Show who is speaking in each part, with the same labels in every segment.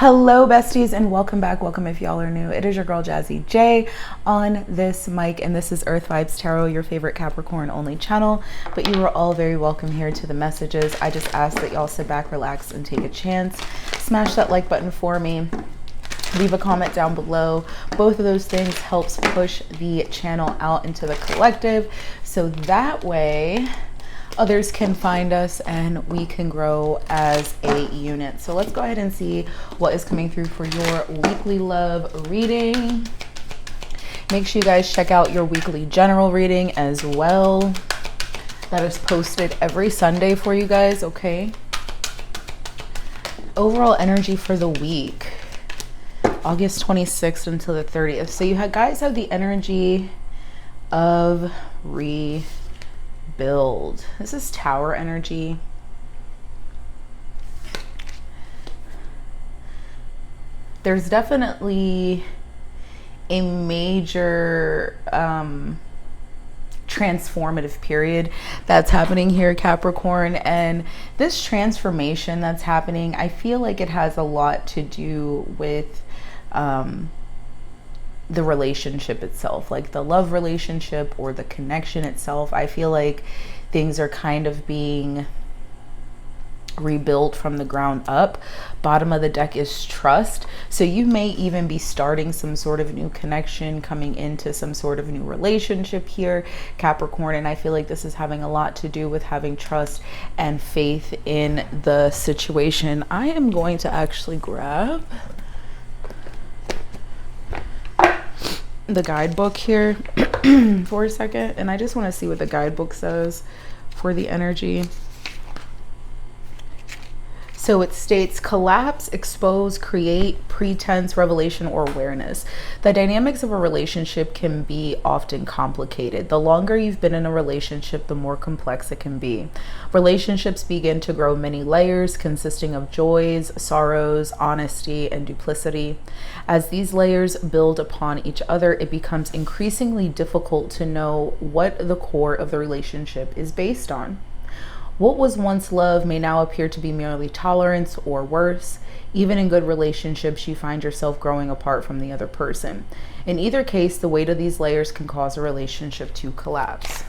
Speaker 1: Hello besties and welcome back. Welcome if y'all are new. It is your girl Jazzy J on this mic, and this is Earth Vibes Tarot, your favorite Capricorn only channel. But you are all very welcome here to the messages. I just ask that y'all sit back, relax, and take a chance. Smash that like button for me. Leave a comment down below. Both of those things helps push the channel out into the collective, so that way others can find us and we can grow as a unit. So let's go ahead and see what is coming through for your weekly love reading. Make sure you guys check out your weekly general reading as well. That is posted every Sunday for you guys, okay? Overall energy for the week, August 26th until the 30th. So you guys have the energy of rebuild. This is Tower energy. There's definitely a major transformative period that's happening here, Capricorn, and this transformation that's happening, I feel like it has a lot to do with the relationship itself, like the love relationship or the connection itself. I feel like things are kind of being rebuilt from the ground up. Bottom of the deck is trust. So you may even be starting some sort of new connection, coming into some sort of new relationship here, Capricorn. And I feel like this is having a lot to do with having trust and faith in the situation. I am going to actually grab the guidebook here for a second, and I just want to see what the guidebook says for the energy. So it states collapse, expose, create, pretense, revelation, or awareness. The dynamics of a relationship can be often complicated. The longer you've been in a relationship, the more complex it can be. Relationships begin to grow many layers consisting of joys, sorrows, honesty, and duplicity. As these layers build upon each other, it becomes increasingly difficult to know what the core of the relationship is based on. What was once love may now appear to be merely tolerance or worse. Even in good relationships, you find yourself growing apart from the other person. In either case, the weight of these layers can cause a relationship to collapse.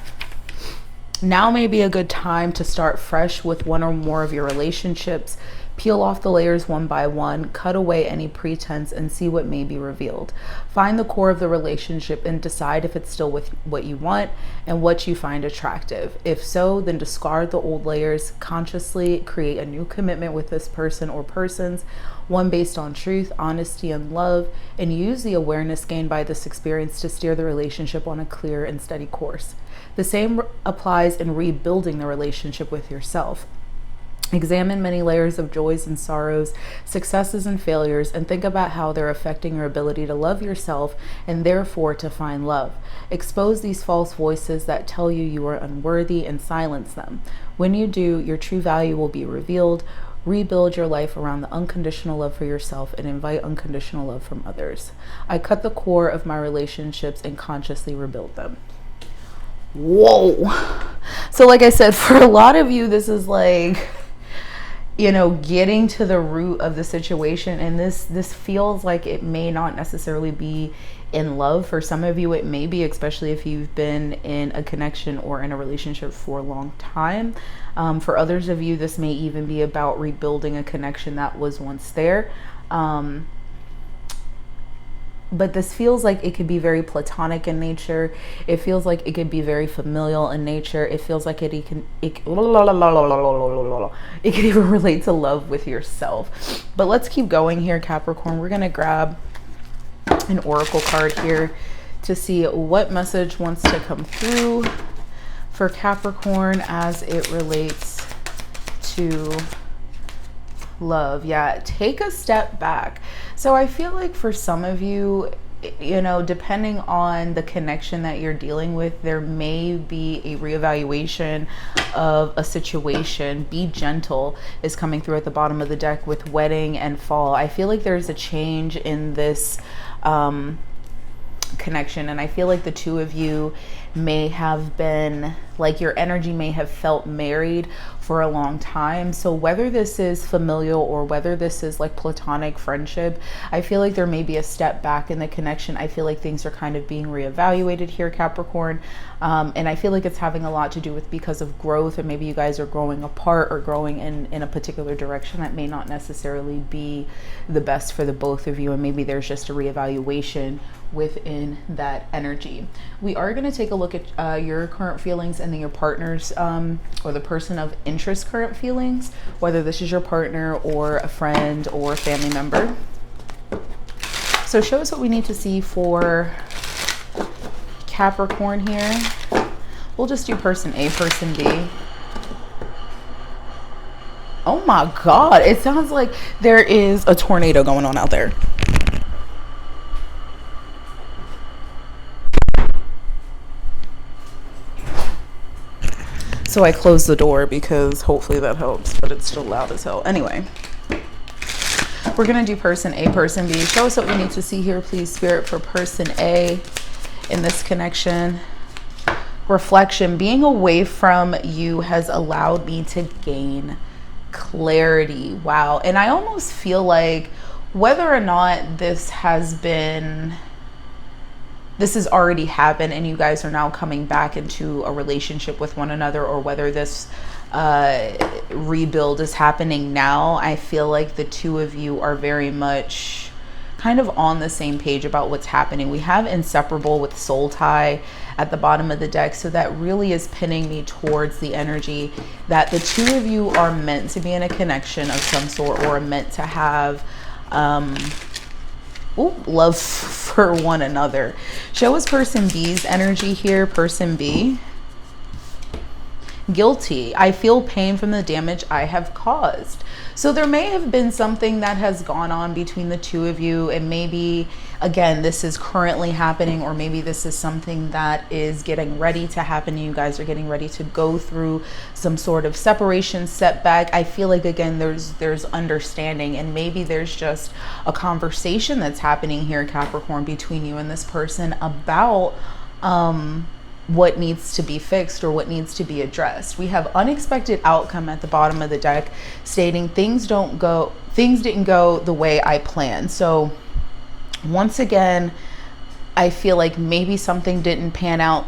Speaker 1: Now may be a good time to start fresh with one or more of your relationships. Peel off the layers one by one, cut away any pretense, and see what may be revealed. Find the core of the relationship and decide if it's still with what you want and what you find attractive. If so, then discard the old layers, consciously create a new commitment with this person or persons, one based on truth, honesty, and love, and use the awareness gained by this experience to steer the relationship on a clear and steady course. The same applies in rebuilding the relationship with yourself. Examine many layers of joys and sorrows, successes and failures, and think about how they're affecting your ability to love yourself and therefore to find love. Expose these false voices that tell you you are unworthy and silence them. When you do, your true value will be revealed. Rebuild your life around the unconditional love for yourself and invite unconditional love from others. I cut the core of my relationships and consciously rebuild them. Whoa. So like I said, for a lot of you, this is like, you know, getting to the root of the situation. And this feels like it may not necessarily be in love. For some of you, it may be, especially if you've been in a connection or in a relationship for a long time. For others of you, this may even be about rebuilding a connection that was once there. But this feels like it could be very platonic in nature. It feels like it could be very familial in nature. It feels like it can even relate to love with yourself. But let's keep going here, Capricorn. We're gonna grab an oracle card here to see what message wants to come through for Capricorn as it relates to love. Yeah, take a step back. So I feel like for some of you, you know, depending on the connection that you're dealing with, there may be a reevaluation of a situation. Be gentle is coming through at the bottom of the deck with wedding and fall. I feel like there's a change in this connection, and I feel like the two of you may have been Like your energy may have felt married for a long time. So whether this is familial or whether this is like platonic friendship, I feel like there may be a step back in the connection. I feel like things are kind of being reevaluated here, Capricorn. And I feel like it's having a lot to do with because of growth, and maybe you guys are growing apart or growing in a particular direction that may not necessarily be the best for the both of you. And maybe there's just a reevaluation within that energy. We are going to take a look at your current feelings and then your partner's or the person of interest current feelings, whether this is your partner or a friend or a family member. So show us what we need to see for Capricorn here. We'll just do person A, person B. Oh my God, it sounds like there is a tornado going on out there. So I closed the door because hopefully that helps, but it's still loud as hell. Anyway, we're going to do person A, person B. Show us what we need to see here, please, Spirit, for person A in this connection. Reflection. Being away from you has allowed me to gain clarity. Wow. And I almost feel like whether or not this has already happened and you guys are now coming back into a relationship with one another, or whether this rebuild is happening now, I feel like the two of you are very much kind of on the same page about what's happening. We have inseparable with soul tie at the bottom of the deck, so that really is pinning me towards the energy that the two of you are meant to be in a connection of some sort, or are meant to have love for one another. Show us person B's energy here, person B. Guilty. I feel pain from the damage I have caused. So there may have been something that has gone on between the two of you, and maybe again this is currently happening, or maybe this is something that is getting ready to happen. You guys are getting ready to go through some sort of separation, setback. I feel like again there's understanding, and maybe there's just a conversation that's happening here, Capricorn, between you and this person about what needs to be fixed or what needs to be addressed. We have unexpected outcome at the bottom of the deck, stating things didn't go the way I planned. So once again, I feel like maybe something didn't pan out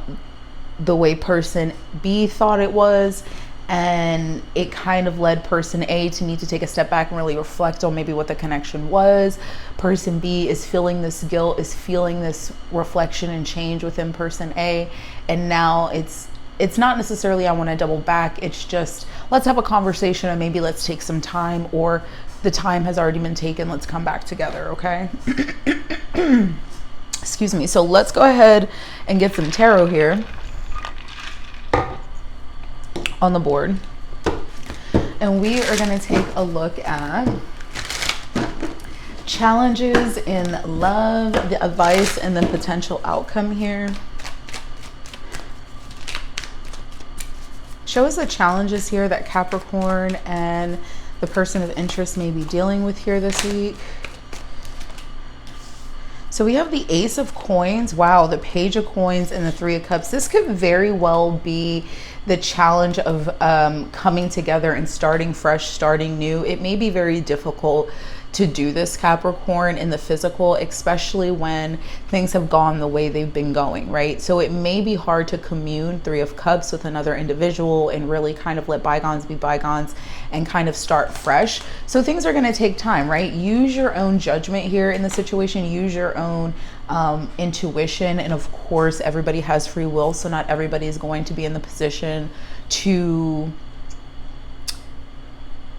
Speaker 1: the way person B thought it was, and it kind of led person A to need to take a step back and really reflect on maybe what the connection was. Person B is feeling this guilt, is feeling this reflection and change within person A, and now it's not necessarily I want to double back, it's just let's have a conversation and maybe let's take some time, or the time has already been taken, let's come back together, okay? Excuse me. So let's go ahead and get some tarot here on the board, and we are going to take a look at challenges in love, the advice, and the potential outcome here. Show us the challenges here that Capricorn and the person of interest may be dealing with here this week. So we have the Ace of Coins, wow, the Page of Coins, and the Three of Cups. This could very well be the challenge of coming together and starting fresh, starting new. It may be very difficult to do this, Capricorn, in the physical, especially when things have gone the way they've been going, right? So it may be hard to commune, Three of Cups, with another individual and really kind of let bygones be bygones and kind of start fresh. So things are going to take time, right? Use your own judgment here in the situation, use your own intuition, and of course everybody has free will, so not everybody is going to be in the position to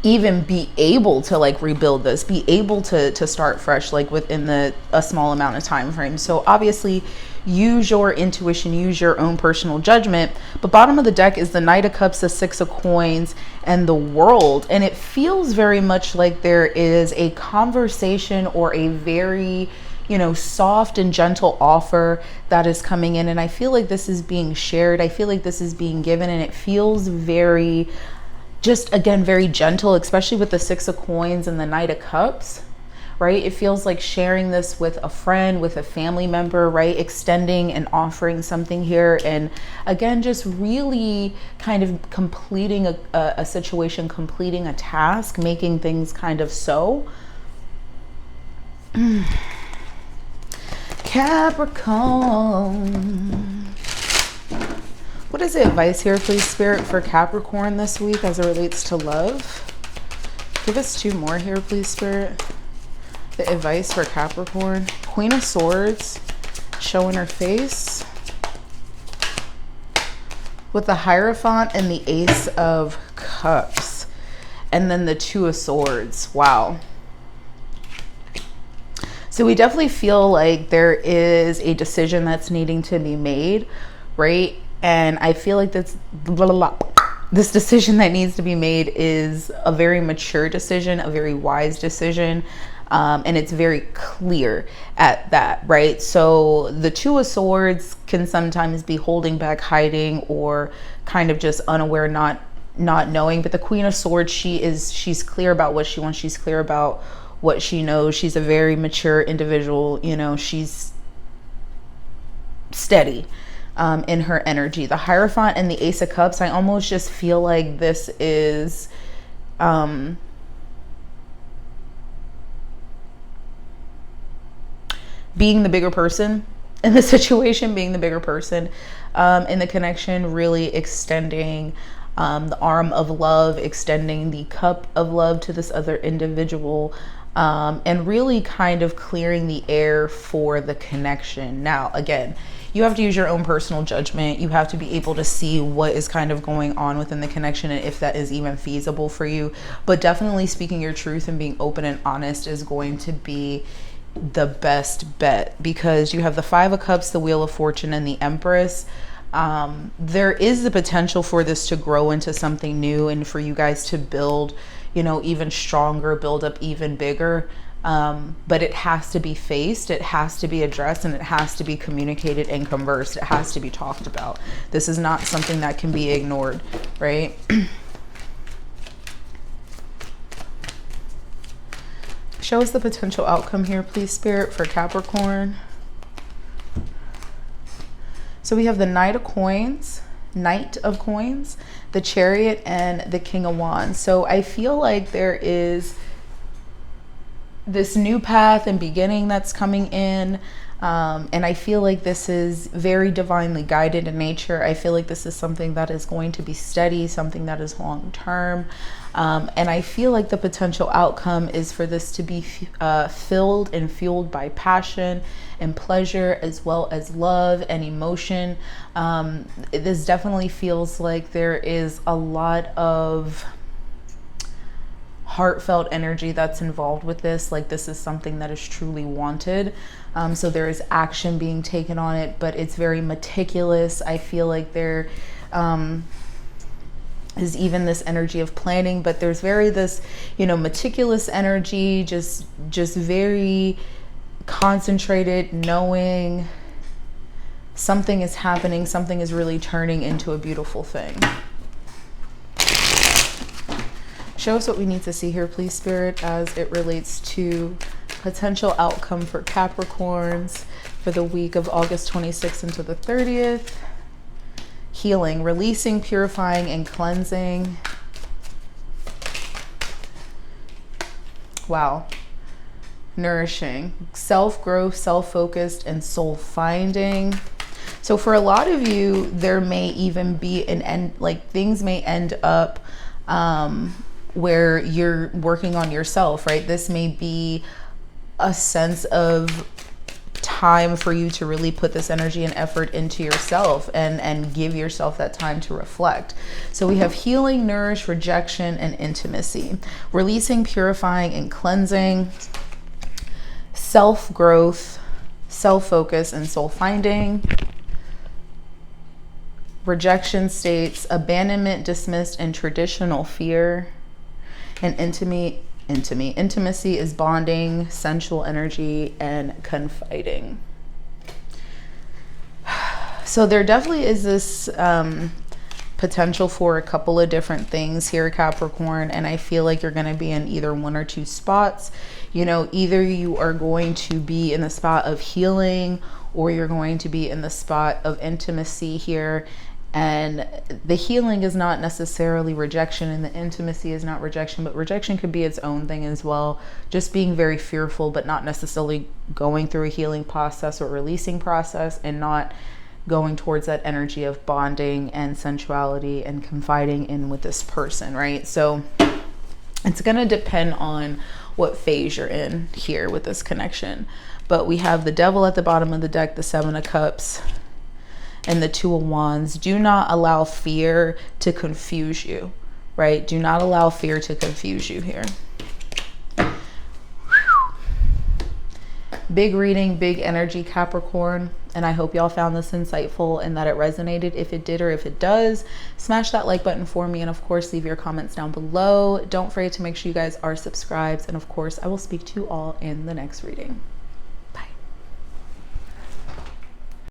Speaker 1: even be able to like rebuild this, be able to start fresh, like within a small amount of time frame. So obviously use your intuition, use your own personal judgment. But bottom of the deck is the Knight of Cups, the Six of Coins, and the World. And it feels very much like there is a conversation or a very, you know, soft and gentle offer that is coming in. And I feel like this is being shared. I feel like this is being given, and it feels very, just again, very gentle, especially with the Six of Coins and the Knight of Cups, right? It feels like sharing this with a friend, with a family member, right? Extending and offering something here. And again, just really kind of completing a situation, completing a task, making things kind of so. Capricorn. What is the advice here, please, Spirit, for Capricorn this week as it relates to love? Give us 2 more here, please, Spirit. The advice for Capricorn. Queen of Swords showing her face with the Hierophant and the Ace of Cups. And then the 2 of Swords. Wow. So we definitely feel like there is a decision that's needing to be made, right? And I feel like this decision that needs to be made is a very mature decision, a very wise decision, and it's very clear at that, right? So the 2 of Swords can sometimes be holding back, hiding, or kind of just unaware, not knowing. But the Queen of Swords, she's clear about what she wants. She's clear about what she knows. She's a very mature individual. You know, she's steady in her energy. The Hierophant and the Ace of Cups, I almost just feel like this is being the bigger person in the situation, being the bigger person in the connection, really extending the arm of love, extending the cup of love to this other individual, and really kind of clearing the air for the connection. Now, again, you have to use your own personal judgment. You have to be able to see what is kind of going on within the connection and if that is even feasible for you. But definitely speaking your truth and being open and honest is going to be the best bet, because you have the 5 of Cups, the Wheel of Fortune, and the Empress. There is the potential for this to grow into something new and for you guys to build, you know, even stronger, build up even bigger. But it has to be faced, it has to be addressed, and it has to be communicated and conversed. It has to be talked about. This is not something that can be ignored, right? Show us the potential outcome here, please, Spirit, for Capricorn. So we have the Knight of Coins, the Chariot, and the King of Wands. So I feel like there is this new path and beginning that's coming in. And I feel like this is very divinely guided in nature. I feel like this is something that is going to be steady, something that is long term. And I feel like the potential outcome is for this to be filled and fueled by passion and pleasure, as well as love and emotion. This definitely feels like there is a lot of heartfelt energy that's involved with this. Like, this is something that is truly wanted. So there is action being taken on it, but it's very meticulous. I feel like there is even this energy of planning, but there's this, you know, meticulous energy, just very concentrated, knowing something is happening, something is really turning into a beautiful thing. Show us what we need to see here, please, Spirit, as it relates to potential outcome for Capricorns for the week of August 26th into the 30th. Healing, releasing, purifying, and cleansing. Wow. Nourishing, self-growth, self-focused, and soul-finding. So for a lot of you, there may even be an end, like things may end up where you're working on yourself, right? This may be a sense of time for you to really put this energy and effort into yourself and give yourself that time to reflect. So we have healing, nourish, rejection, and intimacy. Releasing, purifying, and cleansing. Self-growth, self-focus, and soul-finding. Rejection states abandonment, dismissed, and traditional fear. And intimacy is bonding, sensual energy, and confiding. So there definitely is this potential for a couple of different things here, Capricorn, and I feel like you're going to be in either one or two spots. You know, either you are going to be in the spot of healing, or you're going to be in the spot of intimacy here. And the healing is not necessarily rejection, and the intimacy is not rejection, but rejection could be its own thing as well. Just being very fearful, but not necessarily going through a healing process or releasing process, and not going towards that energy of bonding and sensuality and confiding in with this person, right? So it's going to depend on what phase you're in here with this connection. But we have the Devil at the bottom of the deck, the Seven of Cups, and the Two of Wands. Do not allow fear to confuse you, right? Do not allow fear to confuse you here. Big reading, big energy, Capricorn. And I hope y'all found this insightful and that it resonated. If it did, or if it does, smash that like button for me. And of course, leave your comments down below. Don't forget to make sure you guys are subscribed. And of course, I will speak to you all in the next reading.